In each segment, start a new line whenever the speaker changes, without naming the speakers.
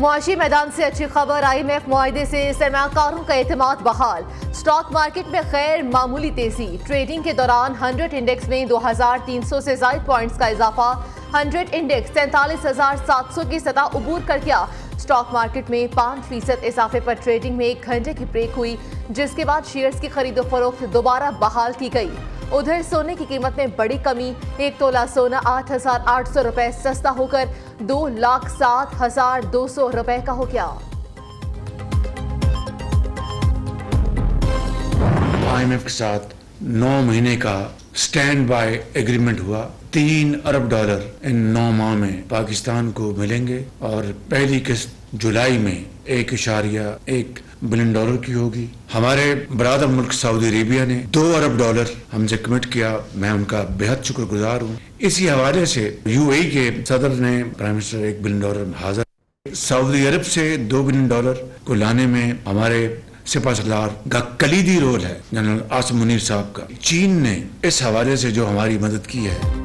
मुआशी मैदान से अच्छी खबर। IMF मुआहदे से सरमाकारों का एतमाद बहाल। स्टॉक मार्केट में गैर मामूली तेजी। ट्रेडिंग के दौरान 100 इंडेक्स में 2300 से ज्यादा पॉइंट्स का इजाफा। 100 इंडेक्स 43,700 की सतह उबूर कर गया। स्टॉक मार्केट में 5% इजाफे पर ट्रेडिंग में 1 घंटे की ब्रेक हुई, जिसके बाद शेयर्स की खरीदो फरोख्त दोबारा बहाल की गई। उधर सोने की कीमत में बड़ी कमी। 1 तोला सोना 8,800 रुपए सस्ता होकर 2,07,200 रुपए का हो गया।
IMF के साथ 9 महीने का स्टैंड बाय एग्रीमेंट हुआ। $3 अरब इन 9 माह में पाकिस्तान को मिलेंगे और पहली किस्त जुलाई में $1.1 बिलियन की होगी। हमारे बरादर मुल्क सऊदी अरेबिया ने $2 अरब हमसे कमिट किया। मैं उनका बेहद शुक्रगुजार हूँ। इसी हवाले से UAE के सदर ने प्राइम मिनिस्टर $1 बिलियन हाजिर। सऊदी अरब से $2 बिलियन को लाने में हमारे सिपहसालार का कलीदी रोल है, जनरल आसिम मुनीर साहब का। चीन ने इस हवाले से जो हमारी मदद की है।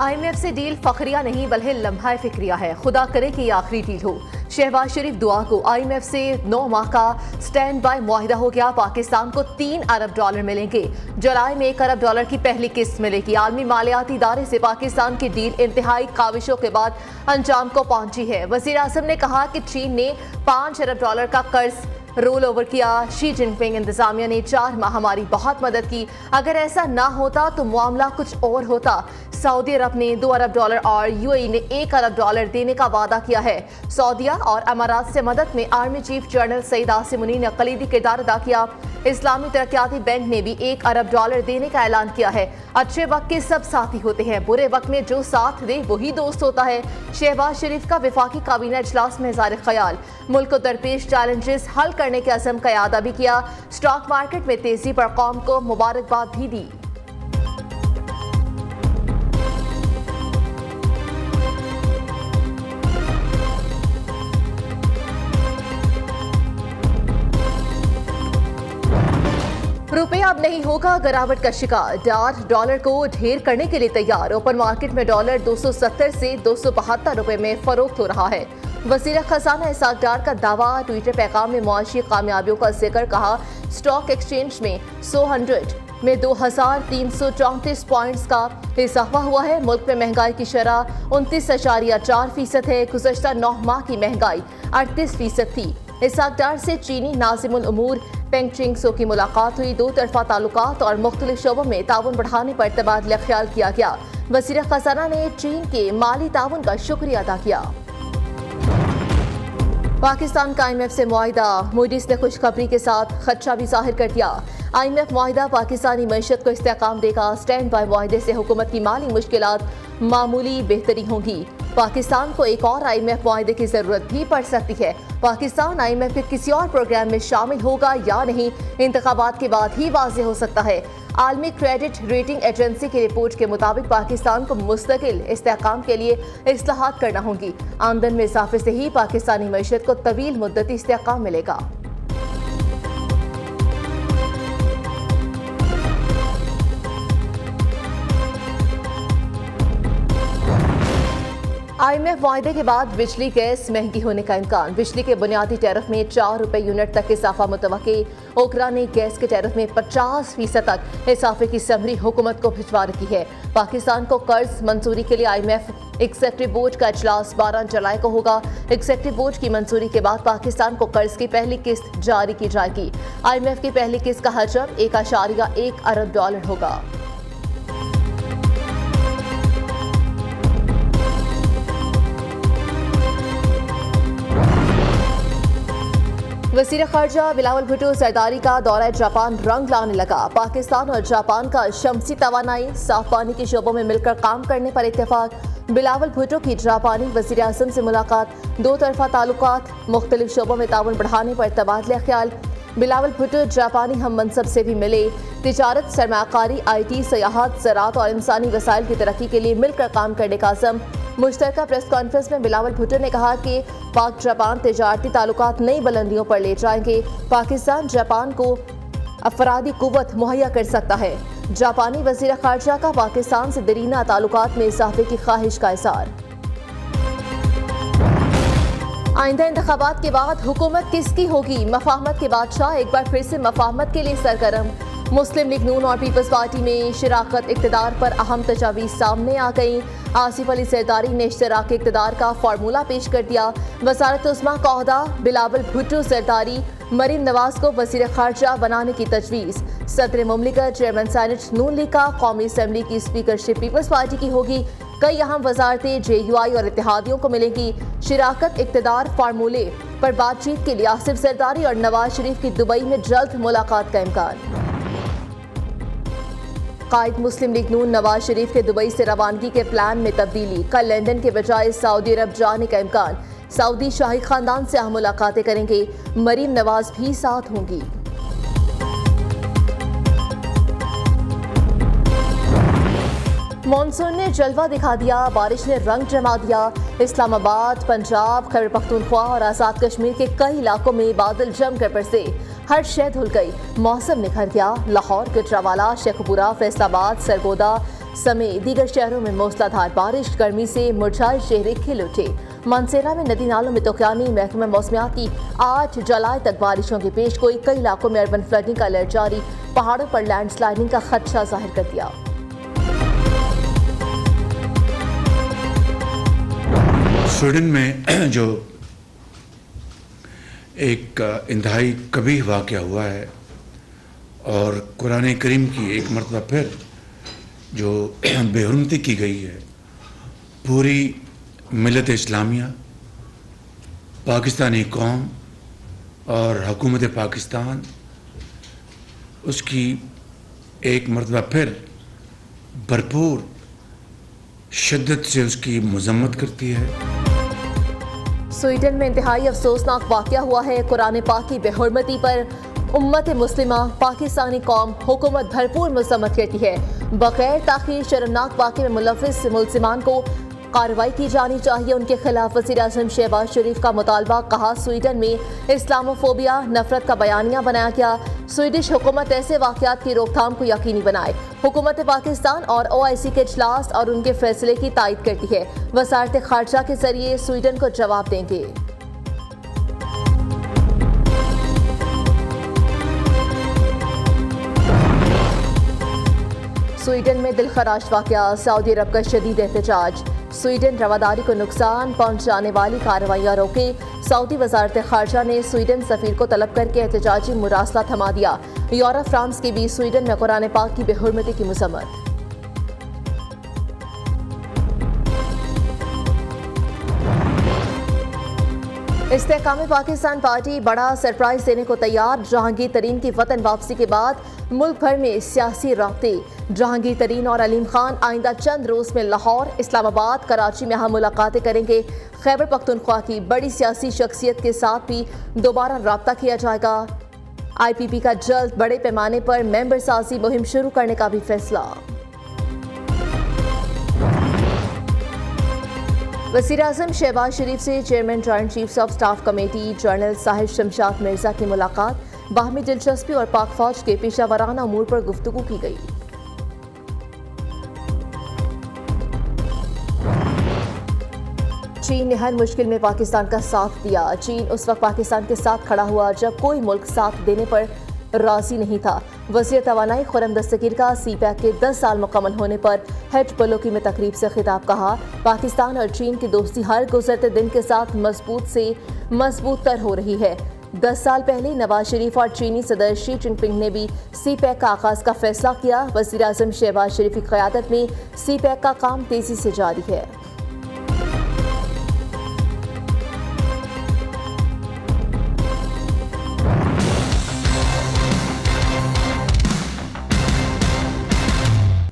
IMF से डील फखरिया नहीं बल्कि लम्हा फिक्रिया है। खुदा करे कि ये आखिरी डील हो। शहबाज शरीफ दुआ को। IMF से 9 माह का स्टैंड बाय मुआहिदा हो गया। पाकिस्तान को $3 अरब मिलेंगे। जुलाई में $1 अरब की पहली किस्त मिलेगी। आलमी मालियाती इदारे से पाकिस्तान की डील इंतहाई काविशों के बाद अंजाम को पहुंची है। वजीर आज़म ने कहा कि चीन ने $5 अरब का कर्ज रोल ओवर किया। शी जिनपिंग इंतजामिया ने 4 माह हमारी बहुत मदद की। अगर ऐसा ना होता तो मामला कुछ और होता। सऊदी अरब ने $2 अरब और UAE ने $1 अरब देने का वादा किया है। सऊदिया और अमारात से मदद में army chief general Syed Asim Munir ने कलीदी किरदार अदा किया। इस्लामी तरक्याती बैंक ने भी $1 अरब देने का ऐलान किया है। अच्छे वक्त के सब साथी होते हैं, बुरे वक्त में जो साथ दे वही दोस्त होता है। शहबाज शरीफ का वफाकी काबीना इजलास में इज़हार ख्याल। मुल्क को दरपेश चैलेंजेस हल करने के अज़म का यादा भी किया। स्टॉक मार्केट में तेजी पर कौम को मुबारकबाद भी दी। रुपया अब नहीं होगा गिरावट का शिकार। डॉलर को ढेर करने के लिए तैयार। ओपन मार्केट में डॉलर 270 से 272 रुपए में फरोख्त हो रहा है। वज़ीर खजाना इसाक डार का दावा। ट्विटर पैगाम में मुआशी कामयाबियों का जिक्र। कहा स्टॉक एक्सचेंज में 100 में 2,334 पॉइंट्स का इजाफा हुआ है। मुल्क में महंगाई की शरह 29.4% है। गुज़श्ता 9 माह की महंगाई 38% थी। इसाक डार से चीनी नाज़िमुल उमूर पेंग चिंगसो की मुलाकात हुई। 2 तरफा ताल्लुकात और मुख्तलिफ शोबों में ताउन बढ़ाने पर तबादला ख्याल किया गया। वज़ीर खजाना ने चीन के माली ताउन का शुक्रिया अदा किया। पाकिस्तान का IMF से मुआहिदा। मूडीज ने खुशखबरी के साथ खदशा भी जाहिर कर दिया। IMF मुआहिदा पाकिस्तानी मईशत को इस्तेहकाम देगा। स्टैंड बाय मुआहिदे से हुकूमत की माली मुश्किलात मामूली बेहतरी होंगी। पाकिस्तान को एक और IMF मुआहिदे की जरूरत भी पड़ सकती है। पाकिस्तान IMF के किसी और प्रोग्राम में शामिल होगा या नहीं, इंतखाबात के बाद ही वाज़ेह हो सकता है। आलमी क्रेडिट रेटिंग एजेंसी की रिपोर्ट के मुताबिक पाकिस्तान को मुस्तकिल इस्तेहकाम के लिए इस्लाहात करना होंगी। आमदन में इजाफे से ही पाकिस्तानी मईशत को तवील मुद्दती इस्तेहकाम मिलेगा। IMF मुआहिदे के बाद बिजली गैस महंगी होने का इम्कान। बिजली के बुनियादी टैरिफ में 4 रुपए यूनिट तक इजाफा मुतवक्की। ओकरा ने गैस के टैरिफ में 50% तक इजाफे की समरी हुकूमत को भिजवा रखी है। पाकिस्तान को कर्ज मंजूरी के लिए IMF एग्जीक्यूटिव बोर्ड का इजलास 12 जुलाई को होगा। एग्जीक्यूटिव बोर्ड की मंजूरी के बाद पाकिस्तान को कर्ज की पहली किस्त जारी की जाएगी। IMF की पहली किस्त का हजम $1.1 अरब होगा। वज़ीर ख़ारजा बिलावल भुट्टो ज़रदारी का दौरा जापान रंग लाने लगा। पाकिस्तान और जापान का शमसी तवानाई साफ पानी के शोबों में मिलकर काम करने पर इत्तेफाक। बिलावल भुट्टो की जापानी वज़ीर आज़म से मुलाकात। 2 तरफा ताल्लुकात, मुख्तलिफ शोबों में ताउन बढ़ाने पर तबादला ख्याल। बिलावल भुट्टो जापानी हम मनसब से भी मिले। तिजारत, सरमाकारी, IT, सयाहत, ज़राअत और इंसानी वसाइल की तरक्की के लिए मिलकर काम करने का अज़म। मुश्तरका प्रेस कॉन्फ्रेंस में बिलावल भुट्टो ने कहा कि पाक जापान तिजारती ताल्लुकात नई बुलंदियों पर ले जाएंगे। पाकिस्तान जापान को अफरादी कुव्वत मुहैया कर सकता है। जापानी वज़ीर ख़ारजा का पाकिस्तान से दरीना ताल्लुकात में इजाफे की ख्वाहिश का इज़हार। आइंदा इंतखाबात के बाद हुकूमत किसकी होगी? मफाहमत के बादशाह एक बार फिर से मफाहमत के लिए सरगर्म। मुस्लिम लीग नून और पीपल्स पार्टी में शराकत इक़्तिदार पर अहम तजावीज़ सामने आ गई। आसिफ अली जरदारी ने इश्तराक इक़्तिदार का फार्मूला पेश कर दिया। वज़ारत उस्मा का ओहदा बिलावल भुट्टो जरदारी, मरीम नवाज को वज़ीर ख़ारजा बनाने की तजवीज़। सदर मुमलिकत चेयरमैन सेनेट नून लीग का कौमी असम्बली की स्पीकरशिप पीपल्स पार्टी की होगी। कई अहम वज़ारतें JUI और इत्तेहादियों को मिलेंगी। शराकत इक़्तिदार फार्मूले पर बातचीत के लिए आसिफ जरदारी और नवाज शरीफ की दुबई में जल्द मुलाकात का इम्कान। कायद मुस्लिम लीग नून नवाज शरीफ के दुबई से रवानगी के प्लान में तब्दीली। कल लंदन के बजाय सऊदी अरब जाने का इम्कान। सऊदी शाही खानदान से अहम मुलाकातें करेंगे। मरीम नवाज भी साथ होंगी। मॉनसून ने जलवा दिखा दिया, बारिश ने रंग जमा दिया। इस्लामाबाद, पंजाब, खैबर पख्तूनख्वा और आज़ाद कश्मीर के कई इलाकों में बादल जमकर बरसे। हर शय धुल गई, मौसम निखर गया। लाहौर, गुजरावाला, शेखपुरा, फैसलाबाद, सरगोदा समेत दीगर शहरों में मूसलाधार बारिश। गर्मी से मुरझाए चेहरे खिल उठे। मानसेरा में नदी नालों में तोक़यानी। महकमा मौसमियात की 8 जुलाई तक बारिशों की पेशगोई। कई इलाकों में अर्बन फ्लडिंग का अलर्ट जारी। पहाड़ों पर लैंडस्लाइडिंग का खदशा जाहिर कर दिया।
स्वीडन में जो एक इंतहाई कबीह वाक़या हुआ है और कुरान करीम की एक मरतबा फिर जो बेहुरमती की गई है, पूरी मिलत इस्लामिया, पाकिस्तानी कौम और हुकूमत पाकिस्तान उसकी एक मरतबा फिर भरपूर शिद्दत से उसकी मजम्मत करती है।
स्वीडन में इंतहाई अफसोसनाक वाक़या हुआ है। कुरान पाक की बेहुरमती पर उम्मत मुस्लिमा, पाकिस्तानी कौम, हुकूमत भरपूर मजम्मत करती है। बगैर ताख़ीर शर्मनाक वाक़े में मुलव्विस मुलज़िमान को कार्रवाई की जानी चाहिए। उनके खिलाफ वज़ीर आज़म शहबाज शरीफ का मुतालबा। कहा, स्वीडन में इस्लामोफोबिया, नफरत का बयानिया बनाया गया। स्वीडिश हुकूमत ऐसे वाक़यात की रोकथाम को यकीनी बनाए। हुकूमत पाकिस्तान और OIC के इजलास और उनके फैसले की तायद करती है। वज़ारत ख़ारजा के जरिए स्वीडन को जवाब देंगे। स्वीडन में दिलखराश वाक़या, सऊदी अरब का शदीद एहतजाज। स्वीडन रवादारी को नुकसान पहुंचाने वाली कार्रवाइयाँ रोके। सऊदी वज़ारत ख़ारजा ने स्वीडन सफ़ीर को तलब करके एहतजाजी मुरासला थमा दिया। यूरोप, फ्रांस के बीच स्वीडन में कुरान पाक की बेहुरमती की मज़म्मत। इस्तेहकाम पाकिस्तान पार्टी बड़ा सरप्राइज देने को तैयार। जहांगीर तरीन की वतन वापसी के बाद मुल्क भर में सियासी राब्ते। जहांगीर तरीन और अलीम खान आइंदा चंद रोज में लाहौर, इस्लामाबाद, कराची में अहम मुलाकातें करेंगे। खैबर पख्तूनख्वा की बड़ी सियासी शख्सियत के साथ भी दोबारा राब्ता किया जाएगा। IPP का जल्द बड़े पैमाने पर मेंबर साजी मुहिम शुरू करने का भी फैसला। वज़ीर आज़म शहबाज शरीफ से chairman joint chiefs of staff committee general Sahib Shamshad Mirza की मुलाकात। बाहमी दिलचस्पी और पाक फौज के पेशा वराना अमूर पर गुफ्तगू की गई। चीन ने हर मुश्किल में पाकिस्तान का साथ दिया। चीन उस वक्त पाकिस्तान के साथ खड़ा हुआ जब कोई मुल्क साथ देने पर राजी नहीं था। वज़ीर तवानाई खुर्रम दस्तगीर का CPEC के 10 साल मुकम्मल होने पर हेड बलोकी में तकरीब से खिताब। कहा, पाकिस्तान और चीन की दोस्ती हर गुजरते दिन के साथ मजबूत से मजबूत तर हो रही है। 10 साल पहले नवाज शरीफ और चीनी सदर शी जिनपिंग ने भी CPEC का आगाज का फैसला किया। वज़ीर आज़म शहबाज शरीफ की क़यादत में CPEC का काम तेजी से जारी है।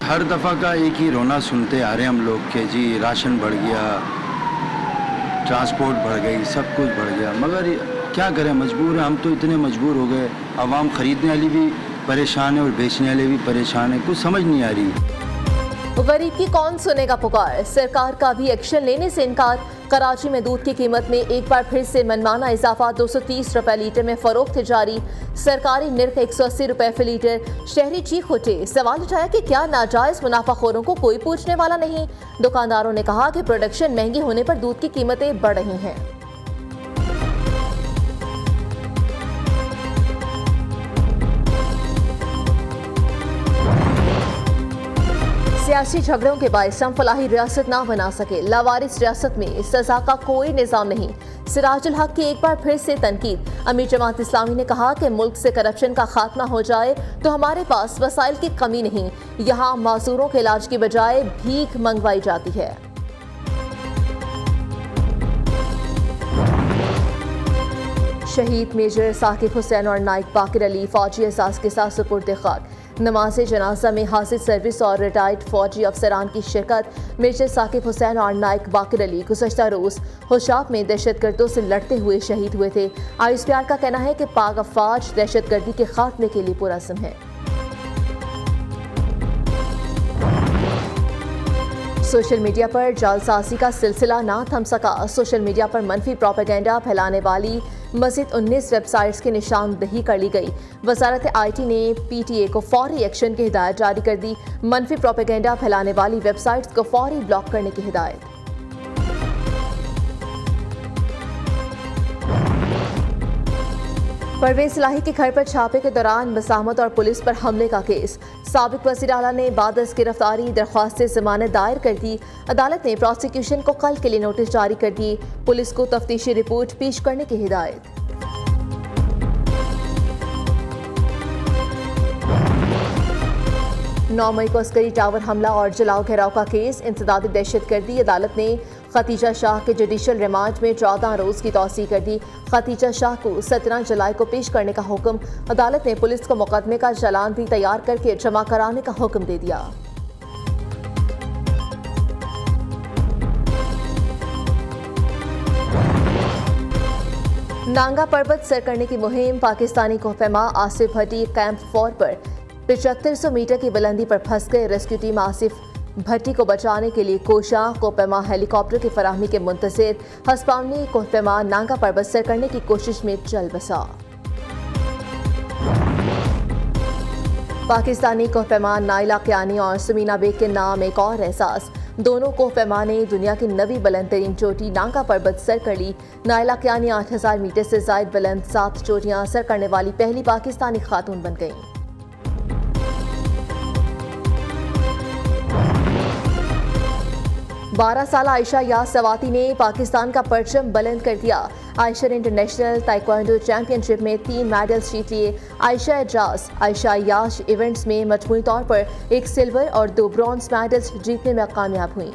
हर दफ़ा का एक ही रोना सुनते आ रहे हैं हम लोग कि जी राशन बढ़ गया, ट्रांसपोर्ट बढ़ गई, सब कुछ बढ़ गया। मगर क्या करें, मजबूर हैं हम तो। इतने मजबूर हो गए, आवाम ख़रीदने वाली भी परेशान है और बेचने वाले भी परेशान है। कुछ समझ नहीं आ रही।
गरीब की कौन सुनेगा पुकार, सरकार का भी एक्शन लेने से इनकार। कराची में दूध की कीमत में एक बार फिर से मनमाना इजाफा। 230 रुपए लीटर में फरोख्त जारी। सरकारी निर्ख 180 रुपए फी लीटर। शहरी चीख उठे, सवाल उठाया कि क्या नाजायज मुनाफाखोरों को कोई पूछने वाला नहीं। दुकानदारों ने कहा कि प्रोडक्शन महंगी होने पर दूध की कीमतें बढ़ रही हैं। सियासी झगड़ों के बायस हम फलाही रियासत ना बना सके, लावारिस रियासत में सजा का कोई निज़ाम नहीं। सिराजुल हक की एक बार फिर से तनकीद। अमीर जमात इस्लामी ने कहा कि मुल्क से करप्शन का खात्मा हो जाए तो हमारे पास वसाइल की कमी नहीं, यहाँ माजूरों के इलाज की बजाय भीख मंगवाई जाती है। शहीद मेजर साकिब हुसैन और नाइक बाकिर अली फौजी एहसास के साथ सुपुर्द खाक। नमाज जनाजा में हासिल सर्विस और रिटायर्ड फौजी अफसरान की शिरकत। मेजर साकिब हुसैन और नाइक बाकिर अली गुज़श्ता रोज़ होशाब में दहशतगर्दों से लड़ते हुए शहीद हुए थे। ISPR का कहना है कि पाक अफवाज दहशतगर्दी के खात्मे के लिए पुरअज़्म है। सोशल मीडिया पर जालसाजी का सिलसिला ना थम सका। सोशल मीडिया पर मनफी प्रोपेगेंडा फैलाने वाली मज़ीद 19 वेबसाइट्स की निशानदही कर ली गई। वजारत IT ने PTA को फौरी एक्शन की हिदायत जारी कर दी। मनफी प्रोपेगेंडा फैलाने वाली वेबसाइट्स को फौरी ब्लॉक करने की हिदायत। परवेज इलाही के घर पर छापे के दौरान मसामत और पुलिस पर हमले का केस। साबिक वज़ीर आला ने बादस गिरफ्तारी दरख्वास्त से जमानत दायर कर दी। अदालत ने प्रोसिक्यूशन को कल के लिए नोटिस जारी कर दी। पुलिस को तफ्तीशी रिपोर्ट पेश करने की हिदायत। 9 मई को अस्करी टावर हमला और जलाओ घेराव का केस। इंसदादी दहशतगर्दी। अदालत ने खतीजा शाह के जुडिशल रिमांड में 14 रोज की तौसीह कर दी। खतीजा शाह को 17 जुलाई को पेश करने का हुक्म। अदालत ने पुलिस को मुकदमे का चालान भी तैयार करके जमा कराने का हुक्म दे दिया। नांगा पर्वत सर करने की मुहिम। पाकिस्तानी कोहपेमा आसिफ भट्टी कैंप 4 पर 7500 मीटर की बुलंदी पर फंस गए। रेस्क्यू टीम आसिफ भट्टी को बचाने के लिए कोशा। कोहपेमा हेलीकॉप्टर की फराहमी के मुंतज़िर। हस्पावनी कोहपेमा नांगा पर्वत सर करने की कोशिश में चल बसा। पाकिस्तानी कोहपेमा नाइला कियानी और सुमीना बेग के नाम एक और एहसास। दोनों कोहपेमा ने दुनिया की 9वीं बुलंद तरीन चोटी नांगा पर्वत सर कर ली। नाइला कियानी 8000 मीटर से जायद बुलंद 7 चोटियां सर करने वाली पहली पाकिस्तानी खातून बन गईं। बारह साल आयशा यास सवाती ने पाकिस्तान का परचम बुलंद कर दिया। आयशा ने इंटरनेशनल ताइक्वांडो चैंपियनशिप में 3 मेडल्स जीत लिए। आयशा एजाज आयशा यास इवेंट्स में मजमूई तौर पर 1 सिल्वर और 2 ब्रॉन्ज मेडल्स जीतने में कामयाब हुई।